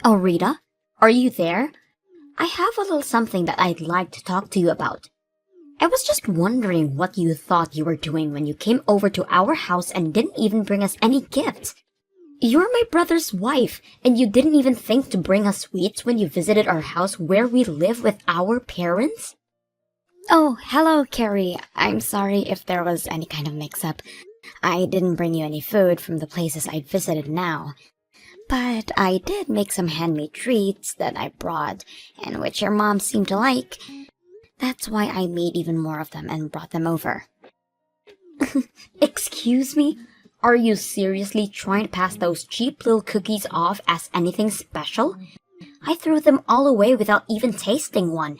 Oh, Rita, are you there? I have a little something that I'd like to talk to you about. I was just wondering what you thought you were doing when you came over to our house and didn't even bring us any gifts. You're my brother's wife, and you didn't even think to bring us sweets when you visited our house where we live with our parents? Oh, hello, Carrie. I'm sorry if there was any kind of mix-up. I didn't bring you any food from the places I'd visited now. But I did make some handmade treats that I brought, and which your mom seemed to like. That's why I made even more of them and brought them over. Excuse me? Are you seriously trying to pass those cheap little cookies off as anything special? I threw them all away without even tasting one.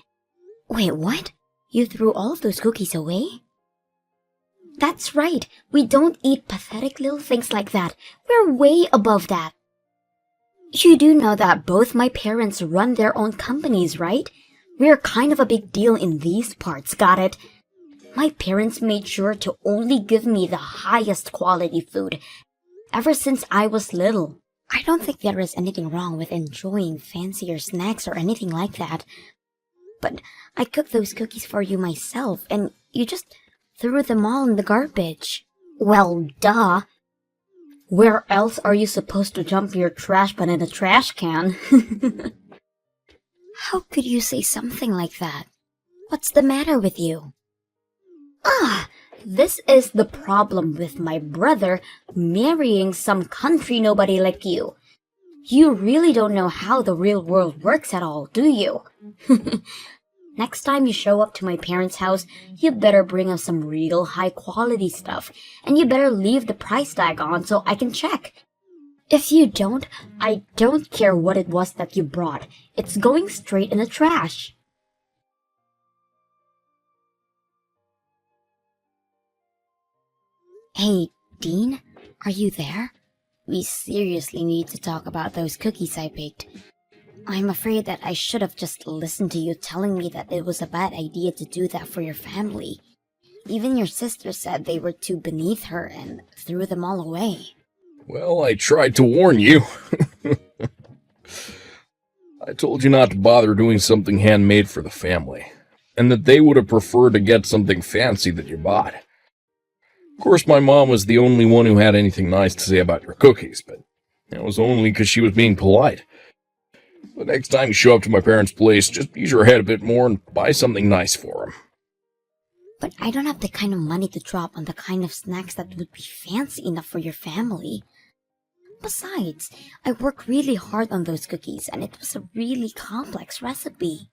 Wait, what? You threw all of those cookies away? That's right. We don't eat pathetic little things like that. We're way above that. You do know that both my parents run their own companies, right? We're kind of a big deal in these parts, got it? My parents made sure to only give me the highest quality food ever since I was little. I don't think there is anything wrong with enjoying fancier snacks or anything like that. But I cooked those cookies for you myself, and you just threw them all in the garbage. Well, duh. Where else are you supposed to dump your trash but in a trash can? How could you say something like that? What's the matter with you? This is the problem with my brother marrying some country nobody like you. You really don't know how the real world works at all, do you? Next time you show up to my parents' house, you better bring us some real high-quality stuff, and you better leave the price tag on so I can check. If you don't, I don't care what it was that you brought. It's going straight in the trash. Hey, Dean, are you there? We seriously need to talk about those cookies I baked. I'm afraid that I should have just listened to you telling me that it was a bad idea to do that for your family. Even your sister said they were too beneath her and threw them all away. Well, I tried to warn you. I told you not to bother doing something handmade for the family, and that they would have preferred to get something fancy that you bought. Of course, my mom was the only one who had anything nice to say about your cookies, but that was only because she was being polite. The next time you show up to my parents' place, just use your head a bit more and buy something nice for them. But I don't have the kind of money to drop on the kind of snacks that would be fancy enough for your family. Besides, I worked really hard on those cookies, and it was a really complex recipe.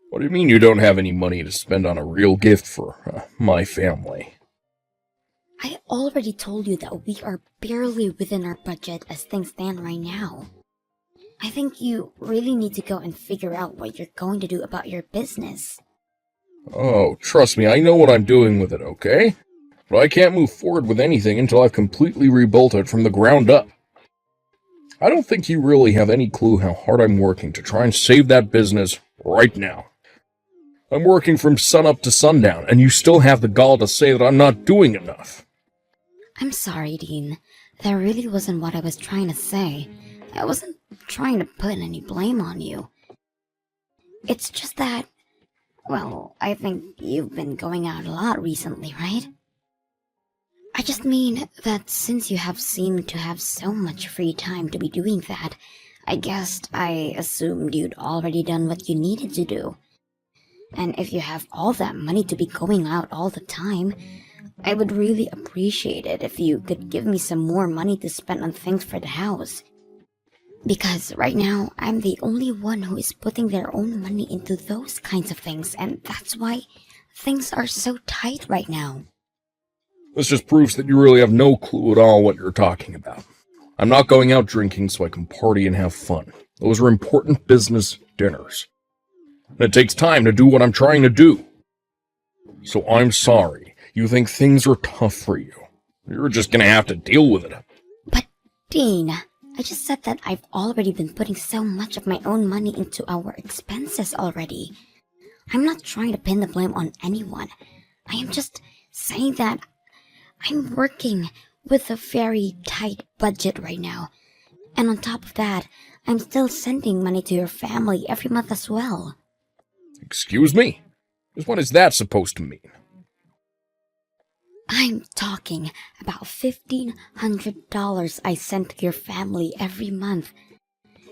What do you mean you don't have any money to spend on a real gift for my family? I already told you that we are barely within our budget as things stand right now. I think you really need to go and figure out what you're going to do about your business. Oh, trust me, I know what I'm doing with it, okay? But I can't move forward with anything until I've completely rebuilt it from the ground up. I don't think you really have any clue how hard I'm working to try and save that business right now. I'm working from sunup to sundown, and you still have the gall to say that I'm not doing enough. I'm sorry, Dean. That really wasn't what I was trying to say. I wasn't trying to put any blame on you. It's just that, well, I think you've been going out a lot recently, right? I just mean that since you have seemed to have so much free time to be doing that, I assumed you'd already done what you needed to do. And if you have all that money to be going out all the time, I would really appreciate it if you could give me some more money to spend on things for the house. Because right now, I'm the only one who is putting their own money into those kinds of things, and that's why things are so tight right now. This just proves that you really have no clue at all what you're talking about. I'm not going out drinking so I can party and have fun. Those are important business dinners. And it takes time to do what I'm trying to do. So I'm sorry. You think things are tough for you. You're just gonna have to deal with it. But, Dean, I just said that I've already been putting so much of my own money into our expenses already. I'm not trying to pin the blame on anyone. I am just saying that I'm working with a very tight budget right now. And on top of that, I'm still sending money to your family every month as well. Excuse me? Just what is that supposed to mean? I'm talking about $1,500 I send to your family every month.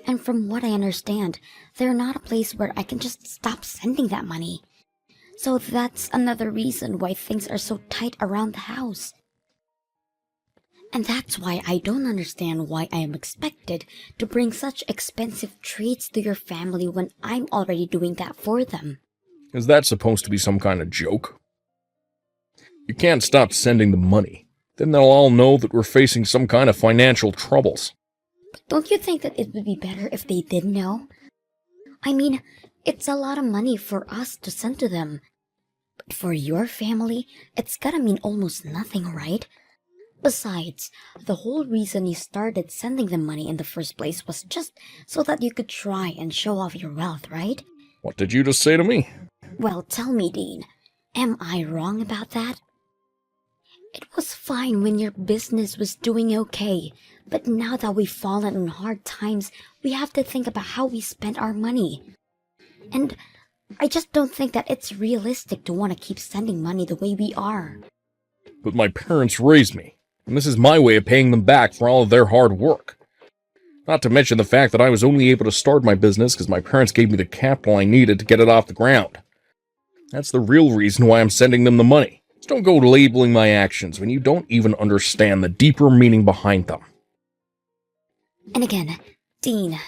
And from what I understand, they're not a place where I can just stop sending that money. So that's another reason why things are so tight around the house. And that's why I don't understand why I am expected to bring such expensive treats to your family when I'm already doing that for them. Is that supposed to be some kind of joke? You can't stop sending the money. Then they'll all know that we're facing some kind of financial troubles. But don't you think that it would be better if they did know? I mean, it's a lot of money for us to send to them. But for your family, it's gotta mean almost nothing, right? Besides, the whole reason you started sending them money in the first place was just so that you could try and show off your wealth, right? What did you just say to me? Well, tell me, Dean, am I wrong about that? It was fine when your business was doing okay, but now that we've fallen on hard times, we have to think about how we spend our money. And I just don't think that it's realistic to want to keep sending money the way we are. But my parents raised me, and this is my way of paying them back for all of their hard work. Not to mention the fact that I was only able to start my business because my parents gave me the capital I needed to get it off the ground. That's the real reason why I'm sending them the money. Just don't go labeling my actions when you don't even understand the deeper meaning behind them. And again, Dean,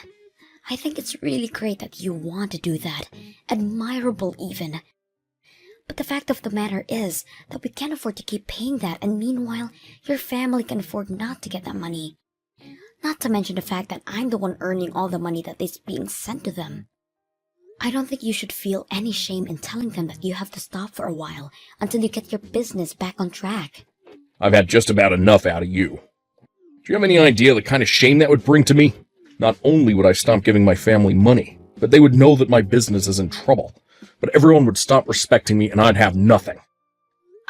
I think it's really great that you want to do that. Admirable even. But the fact of the matter is that we can't afford to keep paying that, and meanwhile, your family can afford not to get that money. Not to mention the fact that I'm the one earning all the money that is being sent to them. I don't think you should feel any shame in telling them that you have to stop for a while until you get your business back on track. I've had just about enough out of you. Do you have any idea the kind of shame that would bring to me? Not only would I stop giving my family money, but they would know that my business is in trouble. But everyone would stop respecting me and I'd have nothing.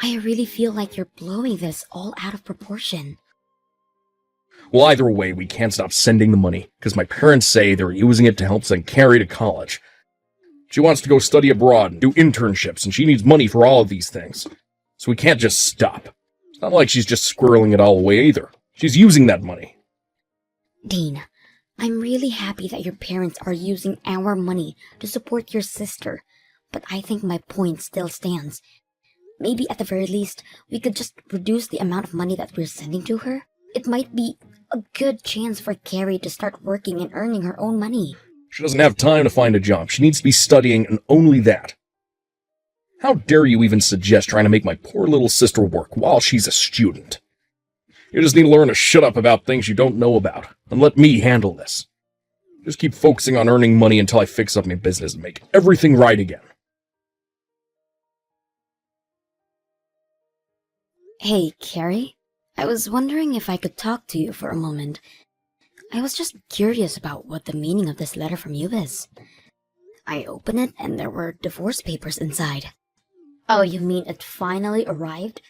I really feel like you're blowing this all out of proportion. Well, either way, we can't stop sending the money, because my parents say they're using it to help send Carrie to college. She wants to go study abroad and do internships, and she needs money for all of these things. So we can't just stop. It's not like she's just squirreling it all away either. She's using that money. Dean, I'm really happy that your parents are using our money to support your sister, but I think my point still stands. Maybe at the very least, we could just reduce the amount of money that we're sending to her. It might be a good chance for Carrie to start working and earning her own money. She doesn't have time to find a job. She needs to be studying, and only that. How dare you even suggest trying to make my poor little sister work while she's a student? You just need to learn to shut up about things you don't know about, and let me handle this. Just keep focusing on earning money until I fix up my business and make everything right again. Hey, Carrie. I was wondering if I could talk to you for a moment. I was just curious about what the meaning of this letter from you is. I opened it and there were divorce papers inside. Oh, you mean it finally arrived?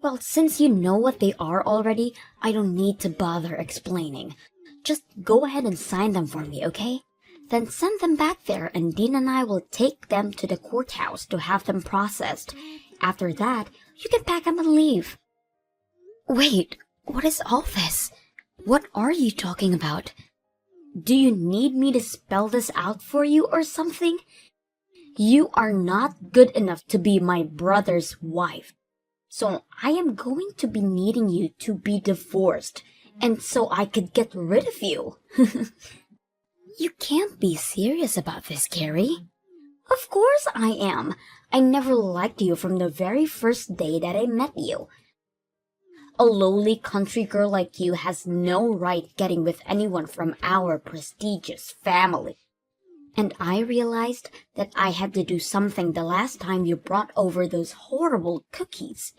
Well, since you know what they are already, I don't need to bother explaining. Just go ahead and sign them for me, okay? Then send them back there and Dean and I will take them to the courthouse to have them processed. After that, you can pack them and leave. Wait, what is all this? What are you talking about? Do you need me to spell this out for you or something? You are not good enough to be my brother's wife. So I am going to be needing you to be divorced, and so I could get rid of you. You can't be serious about this, Carrie. Of course I am. I never liked you from the very first day that I met you. A lowly country girl like you has no right getting with anyone from our prestigious family. And I realized that I had to do something the last time you brought over those horrible cookies.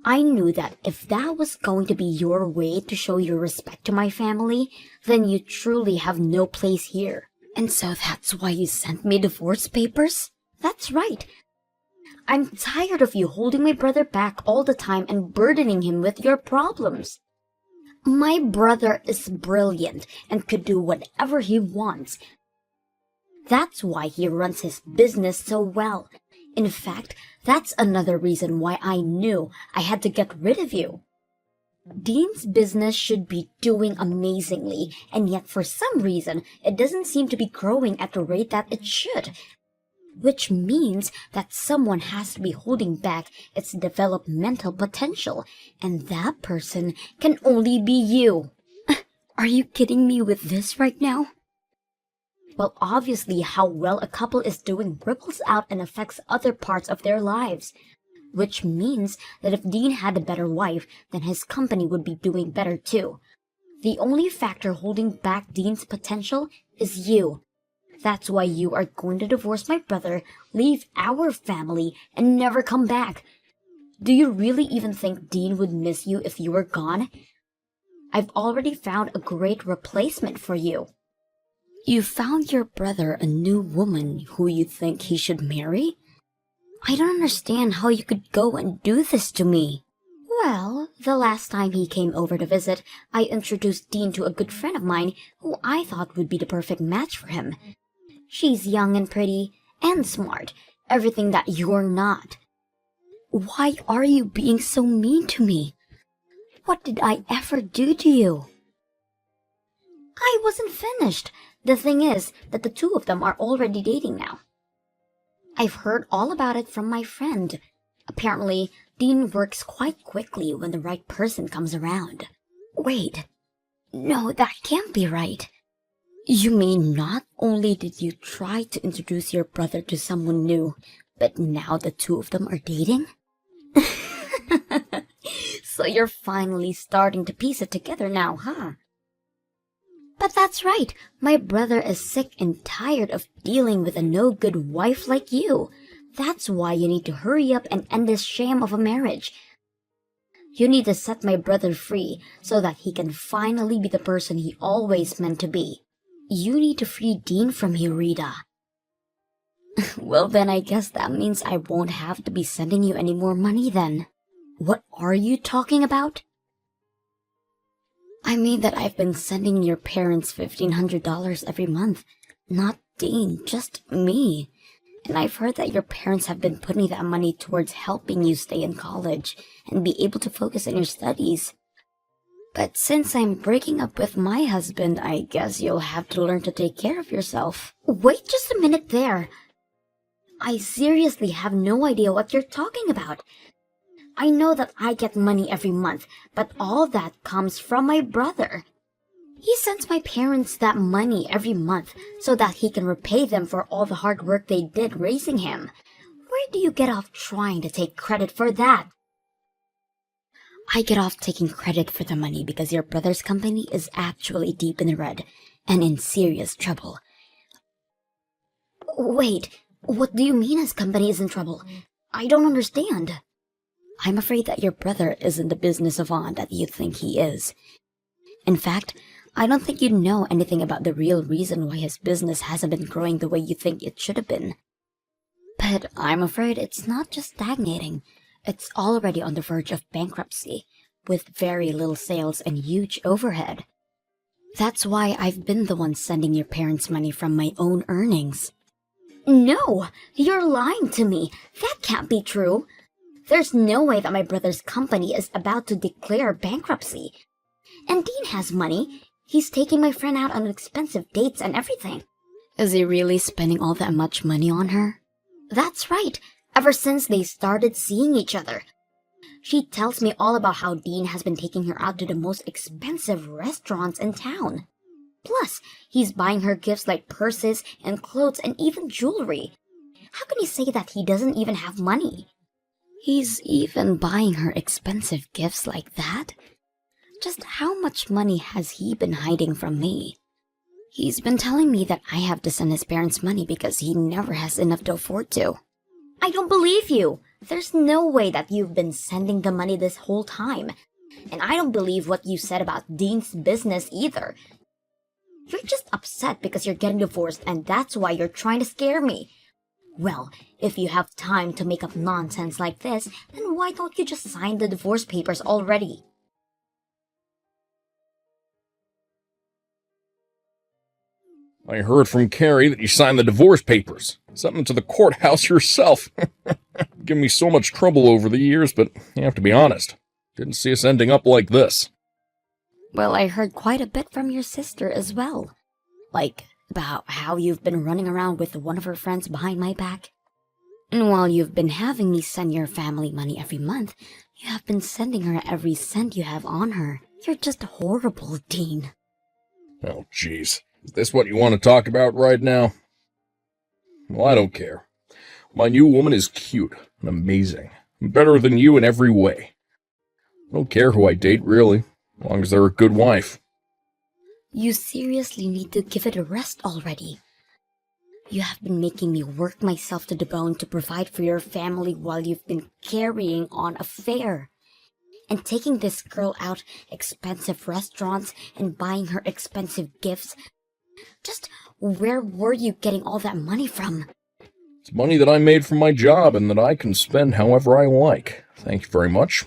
I knew that if that was going to be your way to show your respect to my family, then you truly have no place here. And so that's why you sent me divorce papers? That's right. I'm tired of you holding my brother back all the time and burdening him with your problems. My brother is brilliant and could do whatever he wants. That's why he runs his business so well. In fact, that's another reason why I knew I had to get rid of you. Dean's business should be doing amazingly, and yet for some reason, it doesn't seem to be growing at the rate that it should. Which means that someone has to be holding back its developmental potential, and that person can only be you. Are you kidding me with this right now? Well, obviously, how well a couple is doing ripples out and affects other parts of their lives. Which means that if Dean had a better wife, then his company would be doing better too. The only factor holding back Dean's potential is you. That's why you are going to divorce my brother, leave our family, and never come back. Do you really even think Dean would miss you if you were gone? I've already found a great replacement for you. You found your brother a new woman who you think he should marry? I don't understand how you could go and do this to me. Well, the last time he came over to visit, I introduced Dean to a good friend of mine who I thought would be the perfect match for him. She's young and pretty and smart, everything that you're not. Why are you being so mean to me? What did I ever do to you? I wasn't finished. The thing is that the two of them are already dating now. I've heard all about it from my friend. Apparently, Dean works quite quickly when the right person comes around. Wait. No, that can't be right. You mean not only did you try to introduce your brother to someone new, but now the two of them are dating? So you're finally starting to piece it together now, huh? But that's right. My brother is sick and tired of dealing with a no-good wife like you. That's why you need to hurry up and end this sham of a marriage. You need to set my brother free so that he can finally be the person he always meant to be. You need to free Dean from you, Rita. Well, then I guess that means I won't have to be sending you any more money then. What are you talking about? I mean that I've been sending your parents $1,500 every month. Not Dean, just me. And I've heard that your parents have been putting that money towards helping you stay in college and be able to focus on your studies. But since I'm breaking up with my husband, I guess you'll have to learn to take care of yourself. Wait just a minute there. I seriously have no idea what you're talking about. I know that I get money every month, but all that comes from my brother. He sends my parents that money every month so that he can repay them for all the hard work they did raising him. Where do you get off trying to take credit for that? I get off taking credit for the money because your brother's company is actually deep in the red and in serious trouble. Wait, what do you mean his company is in trouble? I don't understand. I'm afraid that your brother isn't the business savant that you think he is. In fact, I don't think you know anything about the real reason why his business hasn't been growing the way you think it should have been. But I'm afraid it's not just stagnating. It's already on the verge of bankruptcy, with very little sales and huge overhead. That's why I've been the one sending your parents money from my own earnings. No, you're lying to me. That can't be true. There's no way that my brother's company is about to declare bankruptcy. And Dean has money. He's taking my friend out on expensive dates and everything. Is he really spending all that much money on her? That's right, ever since they started seeing each other. She tells me all about how Dean has been taking her out to the most expensive restaurants in town. Plus, he's buying her gifts like purses and clothes and even jewelry. How can you say that he doesn't even have money? He's even buying her expensive gifts like that? Just how much money has he been hiding from me? He's been telling me that I have to send his parents money because he never has enough to afford to. I don't believe you. There's no way that you've been sending the money this whole time. And I don't believe what you said about Dean's business either. You're just upset because you're getting divorced and that's why you're trying to scare me. Well, if you have time to make up nonsense like this, then why don't you just sign the divorce papers already? I heard from Carrie that you signed the divorce papers. Sent them to the courthouse yourself. Given me so much trouble over the years, but you have to be honest. Didn't see us ending up like this. Well, I heard quite a bit from your sister as well. Like, about how you've been running around with one of her friends behind my back. And while you've been having me send your family money every month, you have been sending her every cent you have on her. You're just horrible, Dean. Oh, jeez. Is this what you want to talk about right now? Well, I don't care. My new woman is cute and amazing. Better than you in every way. I don't care who I date, really, as long as they're a good wife. You seriously need to give it a rest already. You have been making me work myself to the bone to provide for your family while you've been carrying on a affair. And taking this girl out expensive restaurants and buying her expensive gifts. Just where were you getting all that money from? It's money that I made from my job and that I can spend however I like. Thank you very much.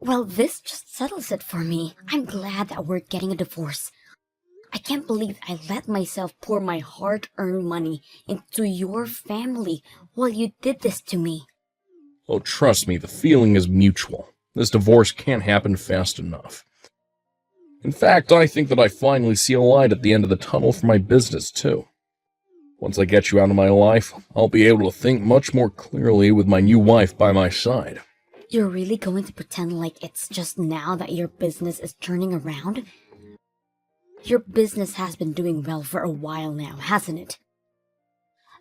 Well, this just settles it for me. I'm glad that we're getting a divorce. I can't believe I let myself pour my hard-earned money into your family while you did this to me. Oh, trust me, the feeling is mutual. This divorce can't happen fast enough. In fact, I think that I finally see a light at the end of the tunnel for my business, too. Once I get you out of my life, I'll be able to think much more clearly with my new wife by my side. You're really going to pretend like it's just now that your business is turning around? Your business has been doing well for a while now, hasn't it?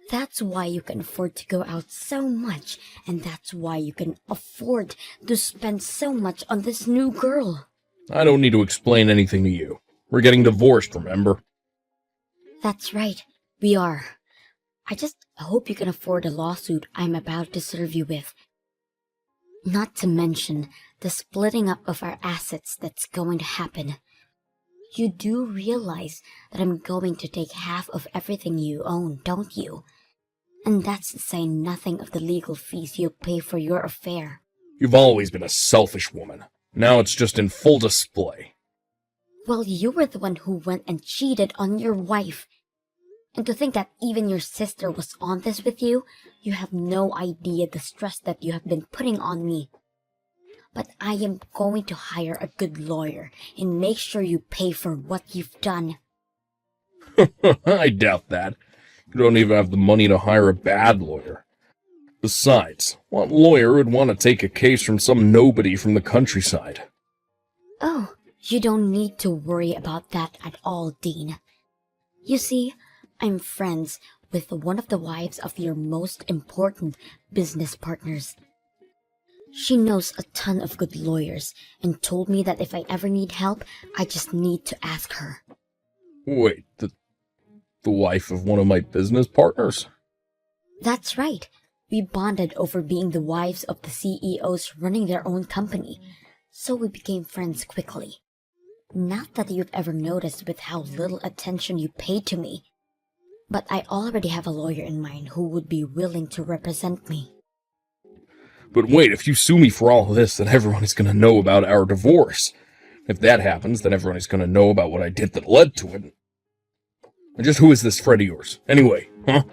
That's why you can afford to go out so much, and that's why you can afford to spend so much on this new girl. I don't need to explain anything to you. We're getting divorced, remember? That's right, we are. I just hope you can afford a lawsuit I'm about to serve you with. Not to mention the splitting up of our assets that's going to happen. You do realize that I'm going to take half of everything you own, don't you? And that's to say nothing of the legal fees you'll pay for your affair. You've always been a selfish woman. Now it's just in full display. Well, you were the one who went and cheated on your wife. And to think that even your sister was on this with you, you have no idea the stress that you have been putting on me. But I am going to hire a good lawyer and make sure you pay for what you've done. I doubt that. You don't even have the money to hire a bad lawyer. Besides, what lawyer would want to take a case from some nobody from the countryside? Oh, you don't need to worry about that at all, Dean. You see, I'm friends with one of the wives of your most important business partners. She knows a ton of good lawyers and told me that if I ever need help, I just need to ask her. Wait, the wife of one of my business partners? That's right. We bonded over being the wives of the CEOs running their own company, so we became friends quickly. Not that you've ever noticed with how little attention you pay to me, but I already have a lawyer in mind who would be willing to represent me. But wait, if you sue me for all of this, then everyone is going to know about our divorce. If that happens, then everyone is going to know about what I did that led to it. And just who is this friend of yours, anyway, huh?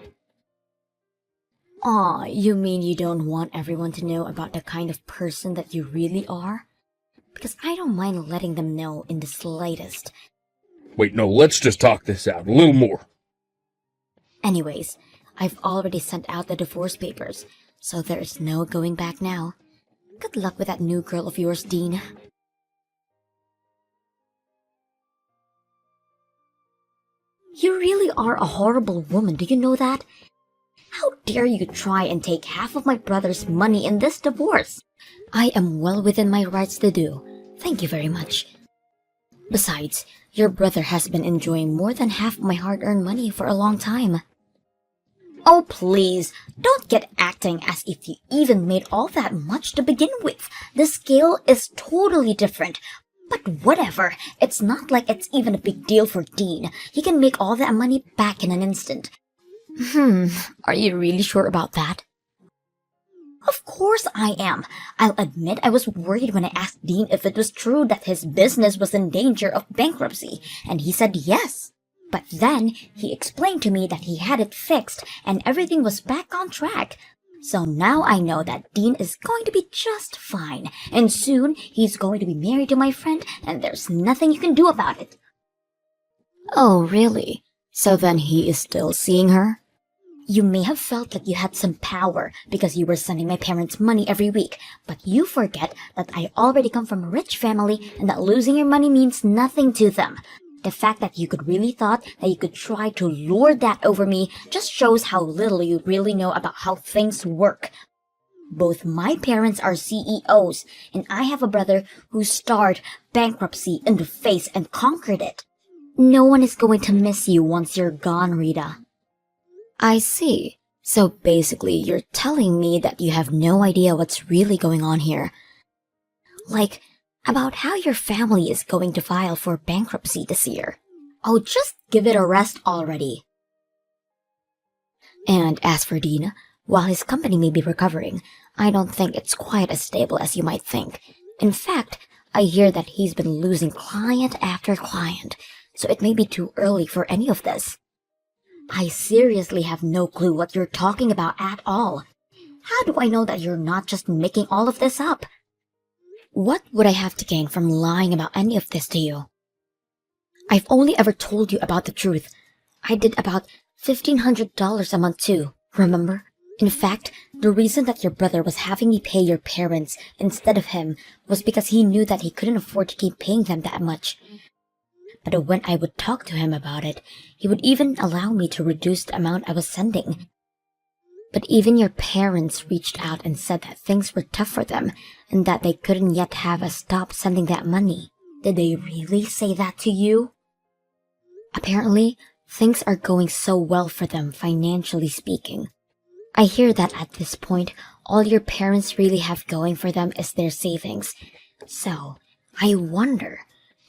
Aw, you mean you don't want everyone to know about the kind of person that you really are? Because I don't mind letting them know in the slightest. Wait, no, let's just talk this out a little more. Anyways, I've already sent out the divorce papers, so there's no going back now. Good luck with that new girl of yours, Dean. You really are a horrible woman, do you know that? How dare you try and take half of my brother's money in this divorce? I am well within my rights to do. Thank you very much. Besides, your brother has been enjoying more than half my hard-earned money for a long time. Oh, please, don't get acting as if you even made all that much to begin with. The scale is totally different. But whatever, it's not like it's even a big deal for Dean. He can make all that money back in an instant. Are you really sure about that? Of course I am. I'll admit I was worried when I asked Dean if it was true that his business was in danger of bankruptcy, and he said yes. But then he explained to me that he had it fixed and everything was back on track. So now I know that Dean is going to be just fine, and soon he's going to be married to my friend, and there's nothing you can do about it. Oh, really? So then he is still seeing her? You may have felt like you had some power because you were sending my parents money every week, but you forget that I already come from a rich family and that losing your money means nothing to them. The fact that you could really thought that you could try to lord that over me just shows how little you really know about how things work. Both my parents are CEOs, and I have a brother who stared bankruptcy in the face and conquered it. No one is going to miss you once you're gone, Rita. I see. So basically, you're telling me that you have no idea what's really going on here. Like, about how your family is going to file for bankruptcy this year. Oh, just give it a rest already. And as for Dean, while his company may be recovering, I don't think it's quite as stable as you might think. In fact, I hear that he's been losing client after client, so it may be too early for any of this. I seriously have no clue what you're talking about at all. How do I know that you're not just making all of this up? What would I have to gain from lying about any of this to you? I've only ever told you about the truth. I did about $1,500 a month too, remember? In fact, the reason that your brother was having me pay your parents instead of him was because he knew that he couldn't afford to keep paying them that much. But when I would talk to him about it, he would even allow me to reduce the amount I was sending. But even your parents reached out and said that things were tough for them and that they couldn't yet have us stop sending that money. Did they really say that to you? Apparently, things are going so well for them financially speaking. I hear that at this point, all your parents really have going for them is their savings. So, I wonder,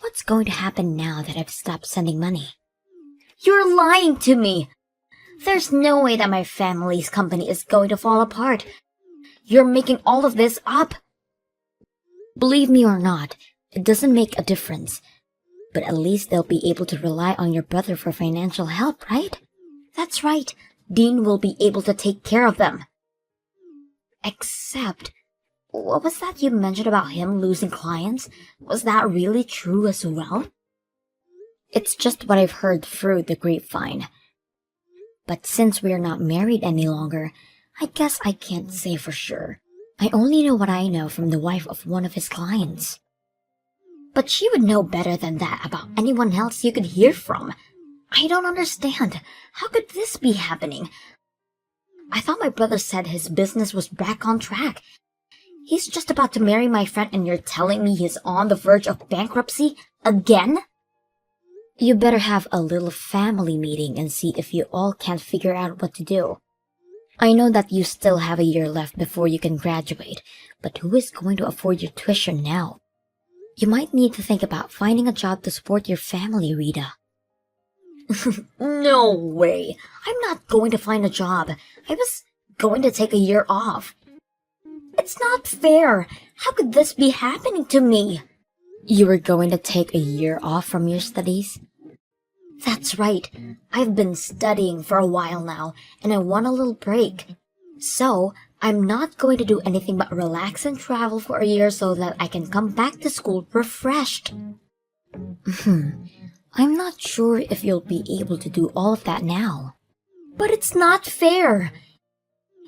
what's going to happen now that I've stopped sending money? You're lying to me! There's no way that my family's company is going to fall apart. You're making all of this up. Believe me or not, it doesn't make a difference. But at least they'll be able to rely on your brother for financial help, right? That's right. Dean will be able to take care of them. Except, what was that you mentioned about him losing clients? Was that really true as well? It's just what I've heard through the grapevine. But since we're not married any longer, I guess I can't say for sure. I only know what I know from the wife of one of his clients. But she would know better than that about anyone else you could hear from. I don't understand. How could this be happening? I thought my brother said his business was back on track. He's just about to marry my friend and you're telling me he's on the verge of bankruptcy again? You better have a little family meeting and see if you all can't figure out what to do. I know that you still have a year left before you can graduate, but who is going to afford your tuition now? You might need to think about finding a job to support your family, Rita. No way. I'm not going to find a job. I was going to take a year off. It's not fair. How could this be happening to me? You were going to take a year off from your studies? That's right. I've been studying for a while now, and I want a little break. So, I'm not going to do anything but relax and travel for a year so that I can come back to school refreshed. I'm not sure if you'll be able to do all of that now. But it's not fair.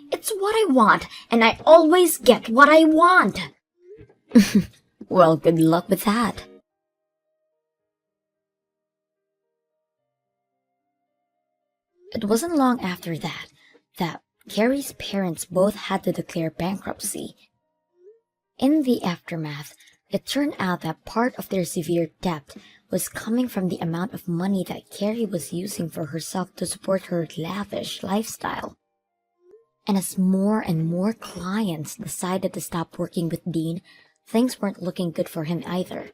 It's what I want, and I always get what I want. Well, good luck with that. It wasn't long after that Carrie's parents both had to declare bankruptcy. In the aftermath, it turned out that part of their severe debt was coming from the amount of money that Carrie was using for herself to support her lavish lifestyle. And as more and more clients decided to stop working with Dean, things weren't looking good for him either.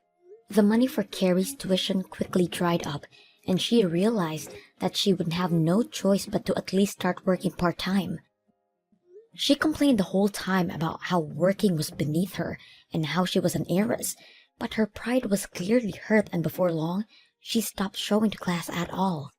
The money for Carrie's tuition quickly dried up, and she realized that she would have no choice but to at least start working part-time. She complained the whole time about how working was beneath her and how she was an heiress, but her pride was clearly hurt, and before long, she stopped showing to class at all.